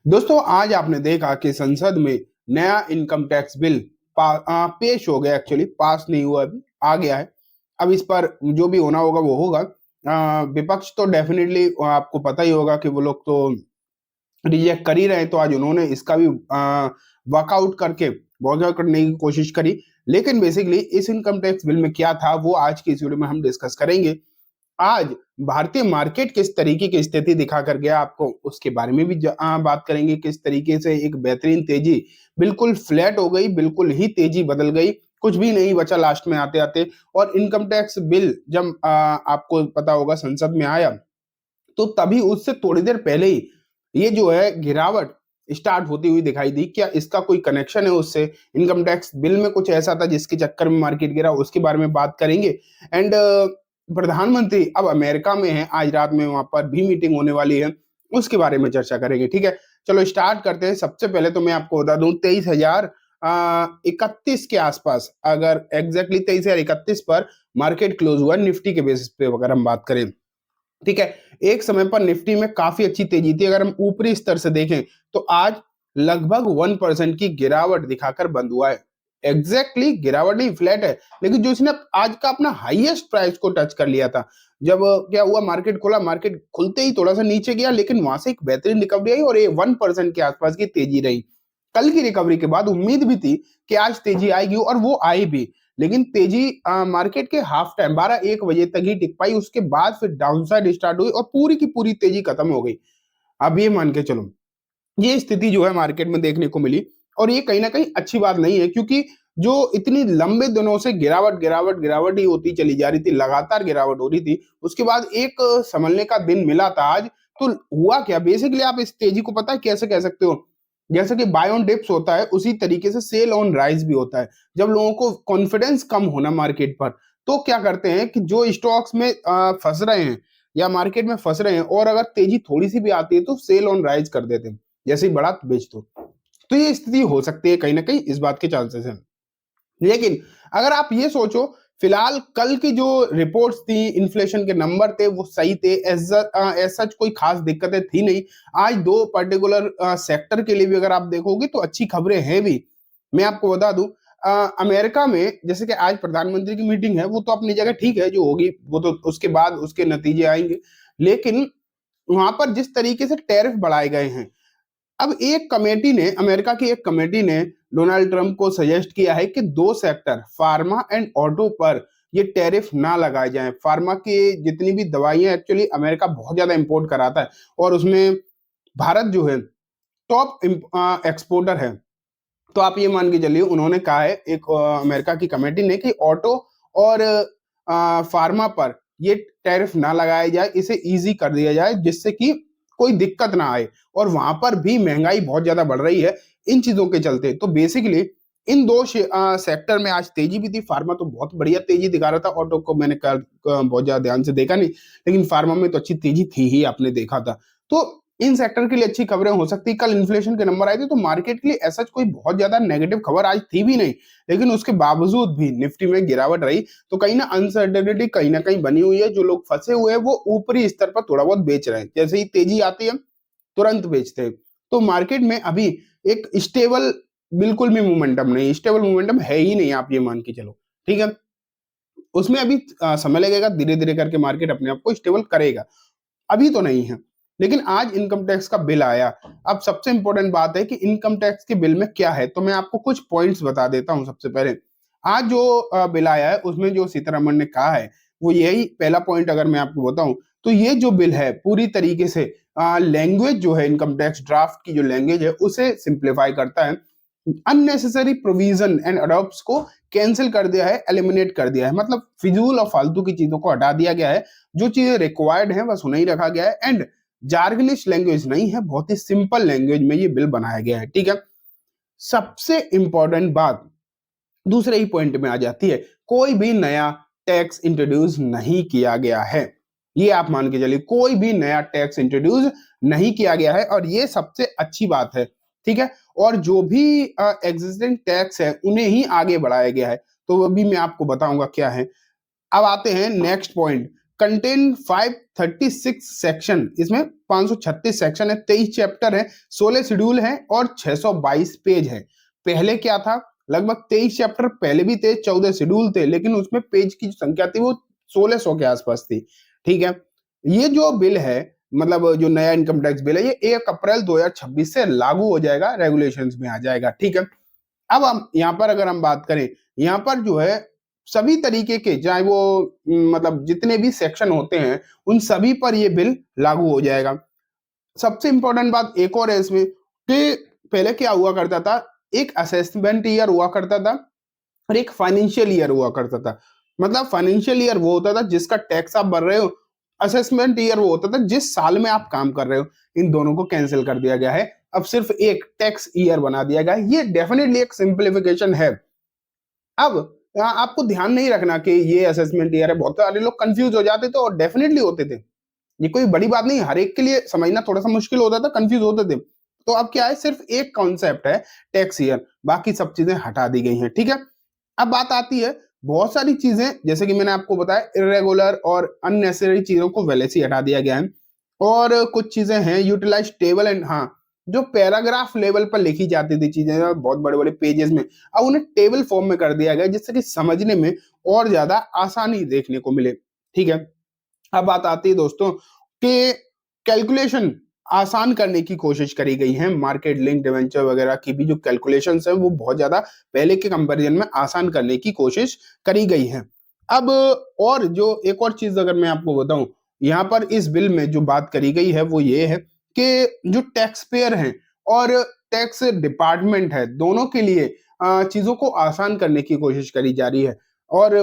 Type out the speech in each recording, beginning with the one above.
दोस्तों आज आपने देखा कि संसद में नया इनकम टैक्स बिल पेश हो गया। एक्चुअली पास नहीं हुआ, अभी आ गया है। अब इस पर जो भी होना होगा वो होगा। विपक्ष तो डेफिनेटली आपको पता ही होगा कि वो लोग तो रिजेक्ट कर ही रहे हैं, तो आज उन्होंने इसका भी वर्कआउट करके वर्कआउट करने की कोशिश करी। लेकिन बेसिकली इस इनकम टैक्स बिल में क्या था वो आज की इस वीडियो में हम डिस्कस करेंगे। आज भारतीय मार्केट किस तरीके की स्थिति दिखा कर गया आपको, उसके बारे में भी बात करेंगे। किस तरीके से एक बेहतरीन तेजी बिल्कुल फ्लैट हो गई, बिल्कुल ही तेजी बदल गई, कुछ भी नहीं बचा लास्ट में आते आते। और इनकम टैक्स बिल जब आपको पता होगा संसद में आया, तो तभी उससे थोड़ी देर पहले ही ये जो है गिरावट स्टार्ट होती हुई दिखाई दी। क्या इसका कोई कनेक्शन है उससे? इनकम टैक्स बिल में कुछ ऐसा था जिसके चक्कर में मार्केट गिरा, उसके बारे में बात करेंगे। एंड प्रधानमंत्री अब अमेरिका में है, आज रात में वहां पर भी मीटिंग होने वाली है, उसके बारे में चर्चा करेंगे। ठीक है, चलो स्टार्ट करते हैं। सबसे पहले तो मैं आपको बता दूं 23,031 के आसपास, अगर एग्जैक्टली 23,031 पर मार्केट क्लोज हुआ निफ्टी के बेसिस पे अगर हम बात करें। ठीक है, एक समय पर निफ्टी में काफी अच्छी तेजी थी। अगर हम ऊपरी स्तर से देखें तो आज लगभग 1% की गिरावट दिखाकर बंद हुआ है। एग्जैक्टली गिरावट नहीं, फ्लैट है। लेकिन जो इसने आज का अपना हाईएस्ट प्राइस को टच कर लिया था, जब क्या हुआ, मार्केट खुला, मार्केट खुलते ही थोड़ा सा नीचे गया, लेकिन वहां से एक बेहतरीन रिकवरी आई और ये 1% के आसपास की तेजी रही। कल की रिकवरी के बाद उम्मीद भी थी कि आज तेजी आएगी और वो आई भी। लेकिन तेजी मार्केट के हाफ टाइम 12-1 बजे तक ही टिक पाई, उसके बाद फिर डाउनसाइड स्टार्ट हुई और पूरी की पूरी तेजी खत्म हो गई। अब ये मान के चलो, ये स्थिति जो है मार्केट में देखने को मिली, और ये कहीं ना कहीं अच्छी बात नहीं है, क्योंकि जो इतनी लंबे दिनों से गिरावट गिरावट गिरावट ही होती चली जा रही थी, लगातार गिरावट हो रही थी, उसके बाद एक संभलने का दिन मिला था आज। तो हुआ क्या, बेसिकली आप इस तेजी को पता है कैसे कह सकते हो? जैसे कि बाय ऑन डिप्स होता है, उसी तरीके से सेल ऑन राइज भी होता है। जब लोगों को कॉन्फिडेंस कम होना मार्केट पर, तो क्या करते हैं कि जो स्टॉक्स में फंस रहे हैं या मार्केट में फंस रहे हैं, और अगर तेजी थोड़ी सी भी आती है तो सेल ऑन राइज कर देते हैं, जैसे ही बढ़ा तो बेच दो। तो ये स्थिति हो सकती है, कहीं ना कहीं इस बात के चांसेस हैं। लेकिन अगर आप ये सोचो, फिलहाल कल की जो रिपोर्ट्स थी, इन्फ्लेशन के नंबर थे, वो सही थे। एज सच कोई खास दिक्कतें थी नहीं। आज दो पर्टिकुलर सेक्टर के लिए भी अगर आप देखोगे तो अच्छी खबरें हैं भी। मैं आपको बता दूं, अमेरिका में जैसे कि आज प्रधानमंत्री की मीटिंग है, वो तो अपनी जगह ठीक है, जो होगी वो तो उसके बाद उसके नतीजे आएंगे। लेकिन वहां पर जिस तरीके से टैरिफ बढ़ाए गए हैं, अब एक कमेटी ने, अमेरिका की एक कमेटी ने डोनाल्ड ट्रंप को सजेस्ट किया है कि दो सेक्टर, फार्मा एंड ऑटो पर ये टैरिफ ना लगाए जाएं। फार्मा की जितनी भी दवाइयां, एक्चुअली अमेरिका बहुत ज्यादा इंपोर्ट कराता है, और उसमें भारत जो है टॉप एक्सपोर्टर है। तो आप ये मान के चलिए, उन्होंने कहा है एक अमेरिका की कमेटी ने कि ऑटो और फार्मा पर ये टैरिफ ना लगाया जाए, इसे इजी कर दिया जाए, जिससे कि कोई दिक्कत ना आए। और वहां पर भी महंगाई बहुत ज्यादा बढ़ रही है इन चीजों के चलते। तो बेसिकली इन दो सेक्टर में आज तेजी भी थी। फार्मा तो बहुत बढ़िया तेजी दिखा रहा था, ऑटो को मैंने बहुत ज्यादा ध्यान से देखा नहीं, लेकिन फार्मा में तो अच्छी तेजी थी ही, आपने देखा था। तो इन सेक्टर के लिए अच्छी खबरें हो सकती। कल इन्फ्लेशन के नंबर आए थे, तो मार्केट के लिए ऐसा कोई बहुत ज्यादा नेगेटिव खबर आज थी भी नहीं, लेकिन उसके बावजूद भी निफ्टी में गिरावट रही। तो कहीं ना अनसर्टेनिटी कहीं ना कहीं बनी हुई है। जो लोग फंसे हुए हैं वो ऊपरी स्तर पर थोड़ा बहुत बेच रहे हैं, जैसे ही तेजी आती है तुरंत बेचते हैं। तो मार्केट में अभी एक स्टेबल बिल्कुल भी मोमेंटम नहीं, स्टेबल मोमेंटम है ही नहीं, आप ये मान के चलो। ठीक है, उसमें अभी समय लगेगा, धीरे धीरे करके मार्केट अपने आप को स्टेबल करेगा, अभी तो नहीं है। लेकिन आज इनकम टैक्स का बिल आया। अब सबसे इंपॉर्टेंट बात है कि इनकम टैक्स के बिल में क्या है, तो मैं आपको कुछ पॉइंट्स बता देता हूं। सबसे पहले आज जो बिल आया है, उसमें जो सीतारमण ने कहा है वो यही पहला पॉइंट अगर मैं आपको बताऊं, तो ये जो बिल है पूरी तरीके से लैंग्वेज जो है, इनकम टैक्स ड्राफ्ट की जो लैंग्वेज है उसे सिंप्लीफाई करता है। अननेसेसरी प्रोविजन एंड अडॉप्ट्स को कैंसिल कर दिया है, एलिमिनेट कर दिया है, मतलब फिजूल और फालतू की चीजों को हटा दिया गया है। जो चीजें रिक्वायर्ड है बस उन्हें रखा गया है। एंड जार्गनिश लैंग्वेज नहीं है, बहुत ही सिंपल लैंग्वेज में ये बिल बनाया गया है। ठीक है, सबसे इंपॉर्टेंट बात दूसरे ही पॉइंट में आ जाती है, कोई भी नया टैक्स इंट्रोड्यूस नहीं किया गया है। ये आप मान के चलिए, कोई भी नया टैक्स इंट्रोड्यूस नहीं किया गया है, और ये सबसे अच्छी बात है। ठीक है, और जो भी एग्जिस्टिंग टैक्स है उन्हें ही आगे बढ़ाया गया है। तो वो भी मैं आपको बताऊंगा क्या है। अब आते हैं नेक्स्ट पॉइंट, कंटेन 536 सेक्शन, इसमें 536 सेक्शन है, 23 चैप्टर है, 16 शेड्यूल है और 622 पेज है। पहले क्या था, लगभग 23 चैप्टर पहले भी थे, 14 शेड्यूल थे, लेकिन उसमें पेज की जो संख्या थी वो 1600 के आसपास थी। ठीक है, ये जो बिल है, मतलब जो नया इनकम टैक्स बिल है, ये 1 अप्रैल 2026 से लागू हो जाएगा, रेगुलेशंस में आ जाएगा। ठीक है, अब हम यहाँ पर अगर हम बात करें, यहाँ पर जो है सभी तरीके के, चाहे वो मतलब जितने भी सेक्शन होते हैं, उन सभी पर ये बिल लागू हो जाएगा। सबसे इंपॉर्टेंट बात एक और है इसमें कि पहले क्या हुआ करता था, एक असेसमेंट ईयर हुआ करता था और एक फाइनेंशियल ईयर हुआ करता था। मतलब फाइनेंशियल ईयर वो होता था जिसका टैक्स आप भर रहे हो, असेसमेंट ईयर वो होता था जिस साल में आप काम कर रहे हो। इन दोनों को कैंसिल कर दिया गया है, अब सिर्फ एक टैक्स ईयर बना दिया गया है। ये डेफिनेटली एक सिंप्लीफिकेशन है। अब आपको ध्यान नहीं रखना कि ये असेसमेंट ईयर है, बहुत सारे लोग कंफ्यूज हो जाते थे और डेफिनेटली होते थे, ये कोई बड़ी बात नहीं, हर एक के लिए समझना थोड़ा सा मुश्किल होता था, कंफ्यूज होते थे। तो अब क्या है, सिर्फ एक कॉन्सेप्ट है टैक्स ईयर, बाकी सब चीजें हटा दी गई हैं। ठीक है, अब बात आती है बहुत सारी चीजें, जैसे कि मैंने आपको बताया इरेगुलर और अननेसेसरी चीजों को पहले से हटा दिया गया है, और कुछ चीजें हैं यूटिलाइज टेबल एंड, हाँ, जो पैराग्राफ लेवल पर लिखी जाती थी चीजें बहुत बड़े बड़े पेजेस में, अब उन्हें टेबल फॉर्म में कर दिया गया जिससे कि समझने में और ज्यादा आसानी देखने को मिले। ठीक है, अब बात आती है दोस्तों कि कैलकुलेशन आसान करने की कोशिश करी गई है, मार्केट लिंक डिवेंचर वगैरह की भी जो कैलकुलेशंस है वो बहुत ज्यादा पहले के कंपैरिजन में आसान करने की कोशिश करी गई है। अब और जो एक और चीज अगर मैं आपको बताऊं, यहाँ पर इस बिल में जो बात करी गई है वो ये है कि जो टैक्स पेयर हैं और टैक्स डिपार्टमेंट है, दोनों के लिए चीजों को आसान करने की कोशिश करी जा रही है। और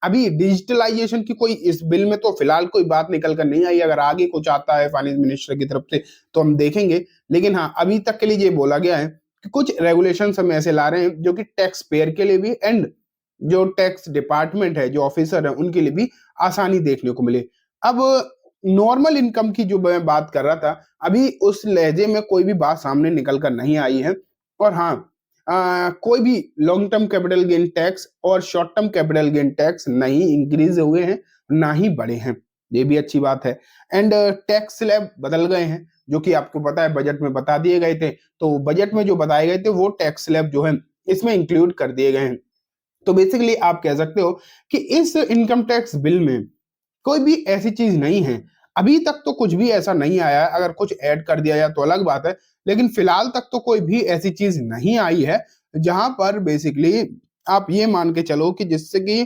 अभी डिजिटलाइजेशन की कोई इस बिल में तो फिलहाल कोई बात निकल कर नहीं आई, अगर आगे कुछ आता है फाइनेंस मिनिस्टर की तरफ से तो हम देखेंगे, लेकिन हाँ अभी तक के लिए ये बोला गया है कि कुछ रेगुलेशन हम ऐसे ला रहे हैं जो कि टैक्स पेयर के लिए भी एंड जो टैक्स डिपार्टमेंट है, जो ऑफिसर है, उनके लिए भी आसानी देखने को मिले। अब नॉर्मल इनकम की जो मैं बात कर रहा था, अभी उस लहजे में कोई भी बात सामने निकल कर नहीं आई है। और हाँ, कोई भी long term capital gain tax और short term capital gain tax नहीं इंक्रीज हुए हैं, ना ही बढ़े हैं, ये भी अच्छी बात है। एंड टैक्स स्लैब बदल गए हैं, जो कि आपको पता है बजट में बता दिए गए थे, तो बजट में जो बताए गए थे वो टैक्स स्लैब जो है इसमें इंक्लूड कर दिए गए हैं। तो बेसिकली आप कह सकते हो कि इस इनकम टैक्स बिल में कोई भी ऐसी चीज नहीं है, अभी तक तो कुछ भी ऐसा नहीं आया है, अगर कुछ ऐड कर दिया जाए तो अलग बात है, लेकिन फिलहाल तक तो कोई भी ऐसी चीज नहीं आई है जहां पर बेसिकली आप ये मान के चलो कि जिससे कि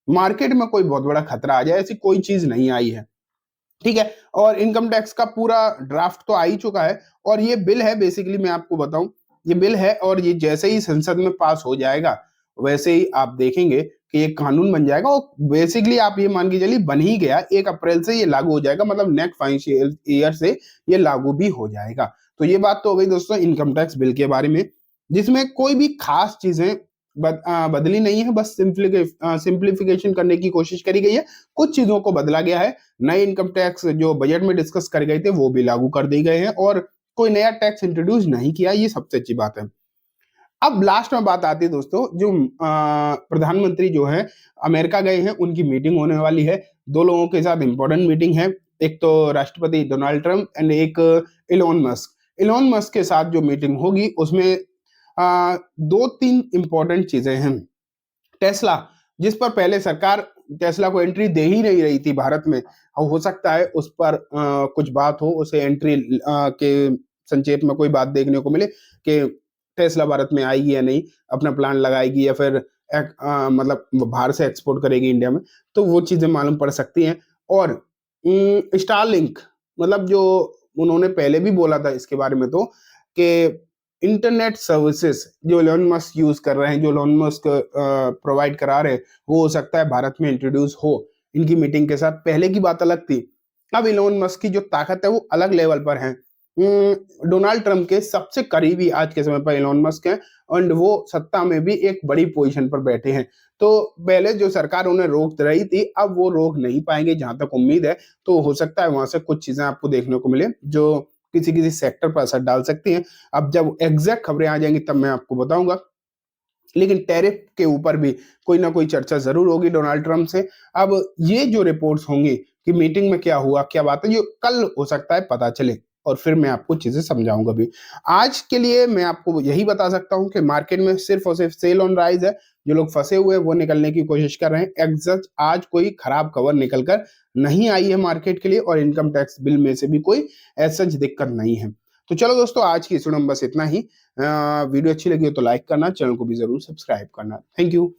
मार्केट में कोई बहुत बड़ा खतरा आ जाए, ऐसी कोई चीज नहीं आई है। ठीक है, और इनकम टैक्स का पूरा ड्राफ्ट तो आ ही चुका है, और ये बिल है बेसिकली मैं आपको बताऊं, ये बिल है और ये जैसे ही संसद में पास हो जाएगा वैसे ही आप देखेंगे कि ये कानून बन जाएगा, और बेसिकली आप ये मान के चलिए बन ही गया, 1 अप्रैल से ये लागू हो जाएगा, मतलब नेक्स्ट फाइनेंशियल ईयर से ये लागू भी हो जाएगा। तो ये बात तो हो गई दोस्तों इनकम टैक्स बिल के बारे में, जिसमें कोई भी खास चीजें बदली नहीं है, बस सिंप्लीफिकेशन करने की कोशिश करी गई है, कुछ चीजों को बदला गया है। नए इनकम टैक्स जो बजट में डिस्कस कर गए थे वो भी लागू कर दिए गए हैं, और कोई नया टैक्स इंट्रोड्यूस नहीं किया, ये सबसे अच्छी बात है। अब लास्ट में बात आती है दोस्तों, जो प्रधानमंत्री जो है अमेरिका गए हैं, उनकी मीटिंग होने वाली है, दो लोगों के साथ इंपॉर्टेंट मीटिंग है, एक तो राष्ट्रपति डोनाल्ड ट्रंप एंड एक इलोन मस्क के साथ जो मीटिंग होगी उसमें दो तीन इंपॉर्टेंट चीजें हैं। टेस्ला, जिस पर पहले सरकार टेस्ला को एंट्री दे ही नहीं रही थी भारत में, और हो सकता है उस पर कुछ बात हो, उसे एंट्री के संक्षेप में कोई बात देखने को मिले कि टेस्ला भारत में आएगी या नहीं, अपना प्लान लगाएगी या फिर मतलब बाहर से एक्सपोर्ट करेगी इंडिया में, तो वो चीजें मालूम पड़ सकती हैं। और स्टारलिंक, मतलब जो उन्होंने पहले भी बोला था इसके बारे में, तो कि इंटरनेट सर्विसेज जो इलोन मस्क यूज कर रहे हैं, जो इलोन मस्क प्रोवाइड करा रहे हैं, वो हो सकता है भारत में इंट्रोड्यूस हो। इनकी मीटिंग के साथ पहले की बात अलग थी, अब इलोन मस्क की जो ताकत है वो अलग लेवल पर है। डोनाल्ड ट्रंप के सबसे करीबी आज के समय पर इलोन मस्क हैं, और वो सत्ता में भी एक बड़ी पोजीशन पर बैठे हैं। तो पहले जो सरकार उन्हें रोक रही थी, अब वो रोक नहीं पाएंगे जहां तक उम्मीद है। तो हो सकता है वहां से कुछ चीजें आपको देखने को मिले जो किसी किसी सेक्टर पर असर डाल सकती हैं। अब जब एग्जैक्ट खबरें आ जाएंगी तब मैं आपको बताऊंगा, लेकिन टैरिफ के ऊपर भी कोई ना कोई चर्चा जरूर होगी डोनाल्ड ट्रंप से। अब ये जो रिपोर्ट्स होंगी कि मीटिंग में क्या हुआ, क्या बात है, जो कल हो सकता है पता चले और फिर मैं आपको चीजें समझाऊंगा भी। आज के लिए मैं आपको यही बता सकता हूं कि मार्केट में सिर्फ और सिर्फ सेल ऑन राइज है। जो लोग फंसे हुए हैं वो निकलने की कोशिश कर रहे हैं। एग्जैक्ट आज कोई खराब खबर निकल कर नहीं आई है मार्केट के लिए, और इनकम टैक्स बिल में से भी कोई ऐसा दिक्कत नहीं है। तो चलो दोस्तों, आज की इस वीडियो में बस इतना ही। वीडियो अच्छी लगी हो तो लाइक करना, चैनल को भी जरूर सब्सक्राइब करना। Thank you.